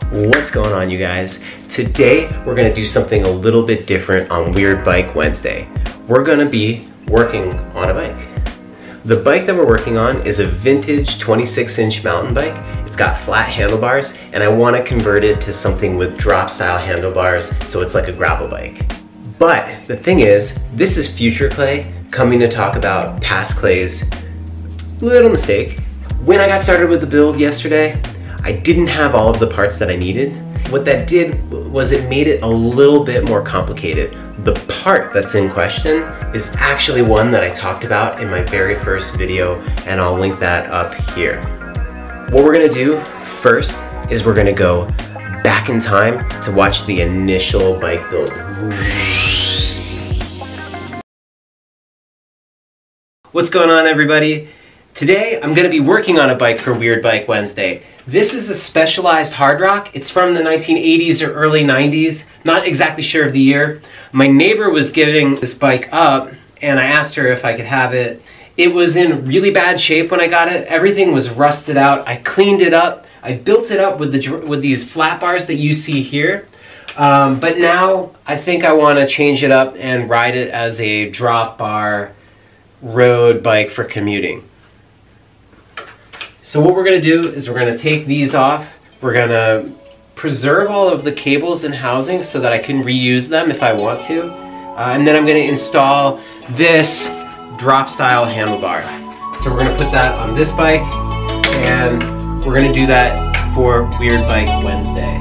What's going on, you guys? Today we're gonna do something a little bit different on Weird Bike Wednesday. We're gonna be working on a bike. The bike that we're working on is a vintage 26-inch mountain bike. It's got flat handlebars, and I want to convert it to something with drop style handlebars, so it's like a gravel bike. But the thing is, this is future Clay coming to talk about past Clay's little mistake. When I got started with the build yesterday, I didn't have all of the parts that I needed. What that did was it made it a little bit more complicated. The part that's in question is actually one that I talked about in my very first video, and I'll link that up here. What we're gonna do first is we're gonna go back in time to watch the initial bike build. What's going on, everybody? Today, I'm gonna be working on a bike for Weird Bike Wednesday. This is a Specialized Hardrock. It's from the 1980s or early 90s. Not exactly sure of the year. My neighbor was giving this bike up, and I asked her if I could have it. It was in really bad shape when I got it. Everything was rusted out. I cleaned it up. I built it up with these flat bars that you see here. But now I think I want to change it up and ride it as a drop bar road bike for commuting. So what we're going to do is we're going to take these off. We're going to preserve all of the cables and housings so that I can reuse them if I want to. And then I'm going to install this drop style handlebar. So we're going to put that on this bike, and we're going to do that for Weird Bike Wednesday.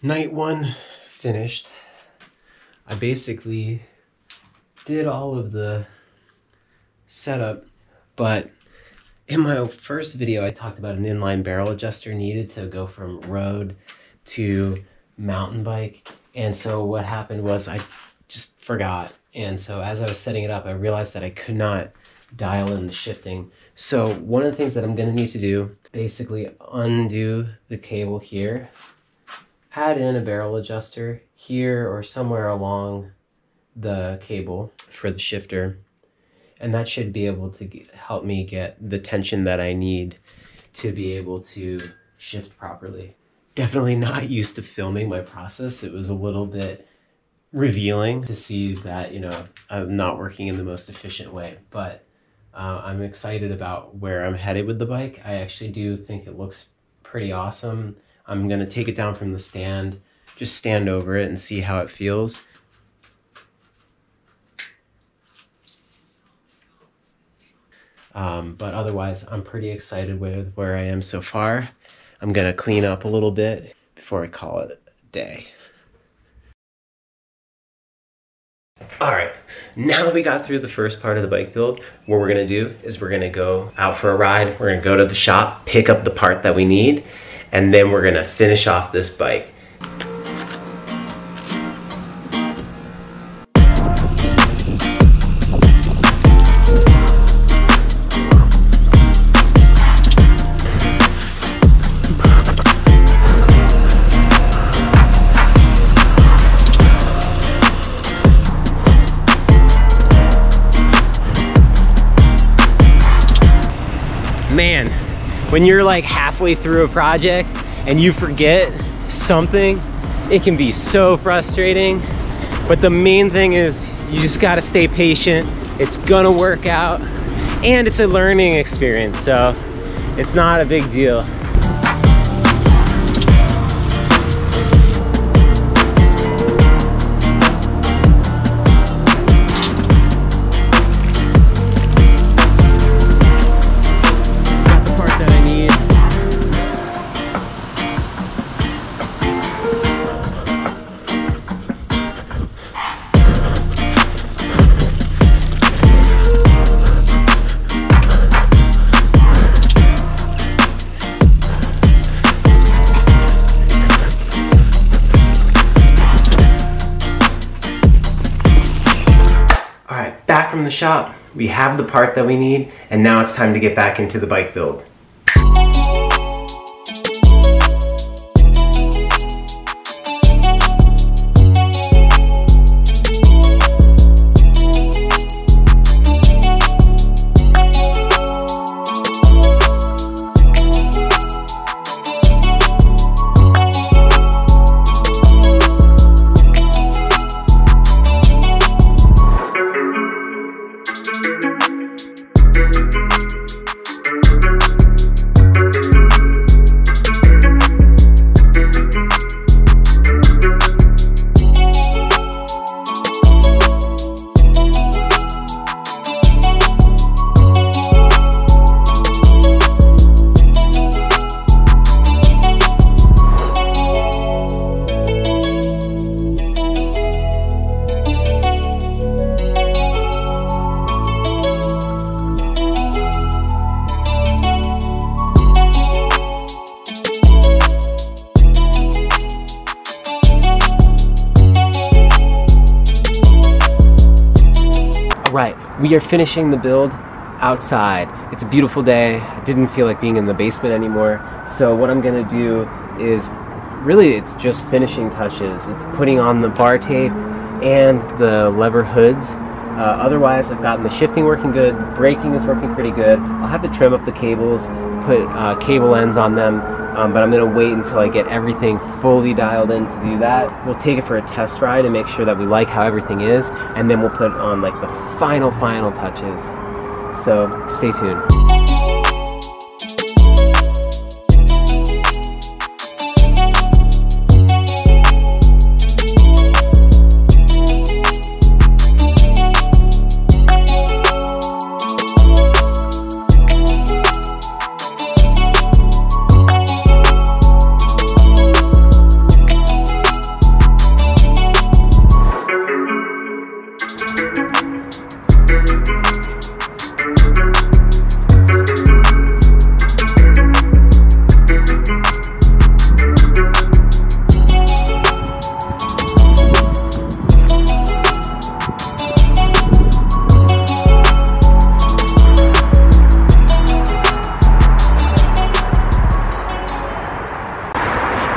Night one finished. I basically did all of the setup, but in my first video I talked about an inline barrel adjuster needed to go from road to mountain bike, and so what happened was I just forgot, and so as I was setting it up I realized that I could not dial in the shifting. So one of the things that I'm going to need to do, basically undo the cable here, add in a barrel adjuster here or somewhere along the cable for the shifter, and that should be able to help me get the tension that I need to be able to shift properly. Definitely not used to filming my process. It was a little bit revealing to see that, you know, I'm not working in the most efficient way, but I'm excited about where I'm headed with the bike. I actually do think it looks pretty awesome. I'm going to take it down from the stand, just stand over it and see how it feels. But otherwise, I'm pretty excited with where I am so far. I'm going to clean up a little bit before I call it a day. Alright, now that we got through the first part of the bike build, what we're going to do is we're going to go out for a ride. We're going to go to the shop, pick up the part that we need, and then we're gonna finish off this bike. Man, when you're like halfway through a project and you forget something, it can be so frustrating. But the main thing is you just gotta stay patient. It's gonna work out, and it's a learning experience, so it's not a big deal. the shop, we have the part that we need, and now it's time to get back into the bike build. Right, we are finishing the build outside. It's a beautiful day. I didn't feel like being in the basement anymore. So what I'm gonna do is, really it's just finishing touches. It's putting on the bar tape and the lever hoods. Otherwise, I've gotten the shifting working good, braking is working pretty good. I'll have to trim up the cables, put cable ends on them, but I'm gonna wait until I get everything fully dialed in to do that. We'll take it for a test ride and make sure that we like how everything is, and then we'll put on like the final touches. So stay tuned.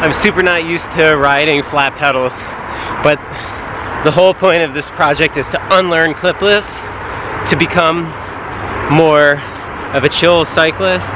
I'm super not used to riding flat pedals, but the whole point of this project is to unlearn clipless to become more of a chill cyclist.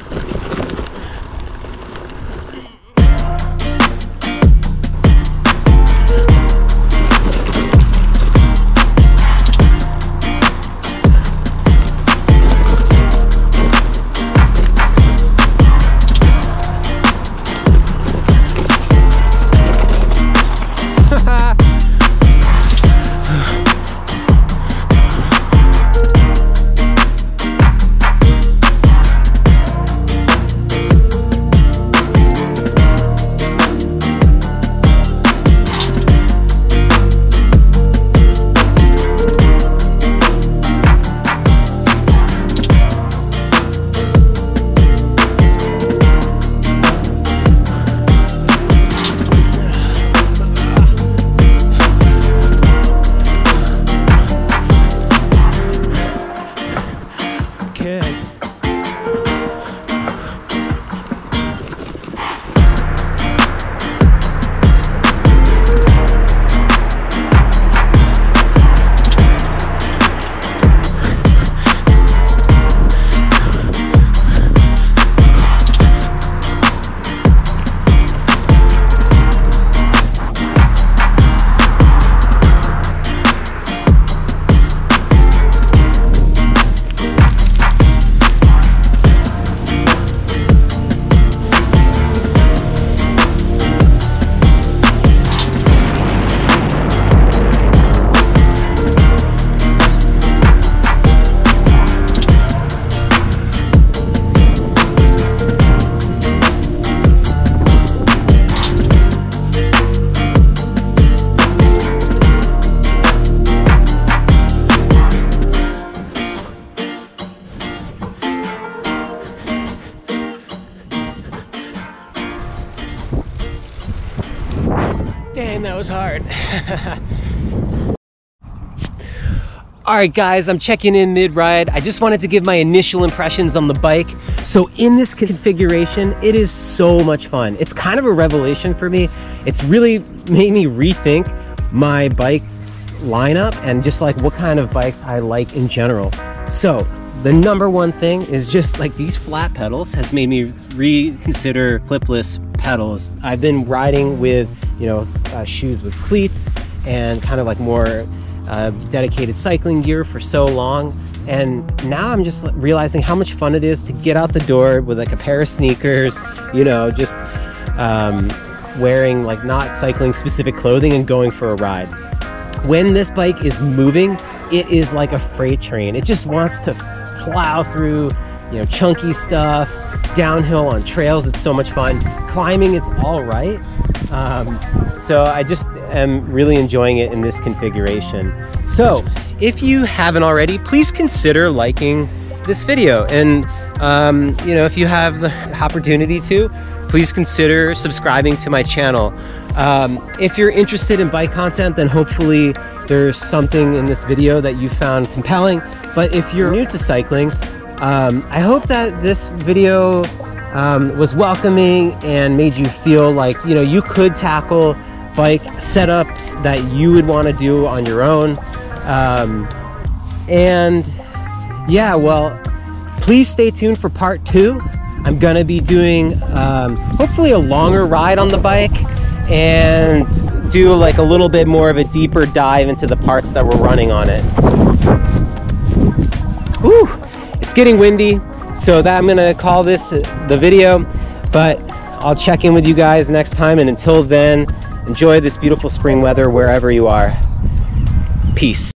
Dang, that was hard. All right, guys, I'm checking in mid-ride. I just wanted to give my initial impressions on the bike. So in this configuration, it is so much fun. It's kind of a revelation for me. It's really made me rethink my bike lineup and just like what kind of bikes I like in general. So the number one thing is just like these flat pedals has made me reconsider clipless pedals. I've been riding with, you know, shoes with cleats and kind of like more dedicated cycling gear for so long, and now I'm just realizing how much fun it is to get out the door with like a pair of sneakers, you know, just wearing like not cycling specific clothing and going for a ride. When this bike is moving, it is like a freight train. It just wants to plow through, you know, chunky stuff, downhill on trails. It's so much fun. Climbing, it's all right. So I just am really enjoying it in this configuration. So if you haven't already, please consider liking this video, and you know, if you have the opportunity to, please consider subscribing to my channel. If you're interested in bike content, then hopefully there's something in this video that you found compelling. But if you're new to cycling, I hope that this video was welcoming and made you feel like, you know, you could tackle bike setups that you would want to do on your own. And yeah, well, please stay tuned for part 2. I'm gonna be doing hopefully a longer ride on the bike and do like a little bit more of a deeper dive into the parts that we're running on it. Whew, it's getting windy, so that I'm gonna call this the video, but I'll check in with you guys next time, and until then, enjoy this beautiful spring weather wherever you are. Peace.